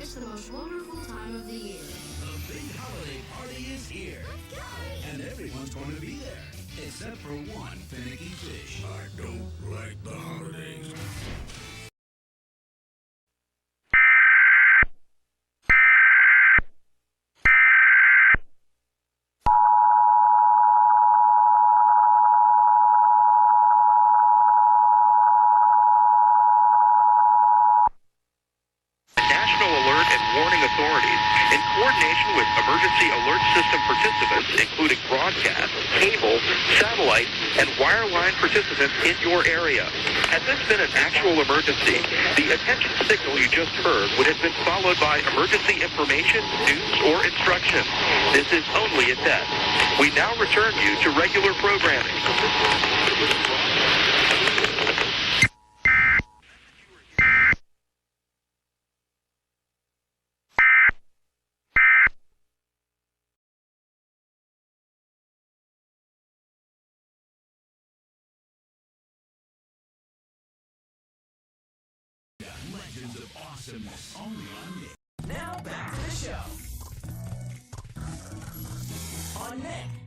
It's the most wonderful time of the year. The big holiday party is here. Let's go! And everyone's going to be there, except for one finicky fish. I don't like the holidays. National Alert and Warning Authorities, in coordination with emergency alert system participants, including broadcast, cable, satellite, and wireline participants in your area. Had this been an actual emergency, the attention signal you just heard would have been followed by emergency information, news, or instructions. This is only a test. We now return you to regular programming. Legends of awesomeness, only on Nick. Now back to the show. On Nick.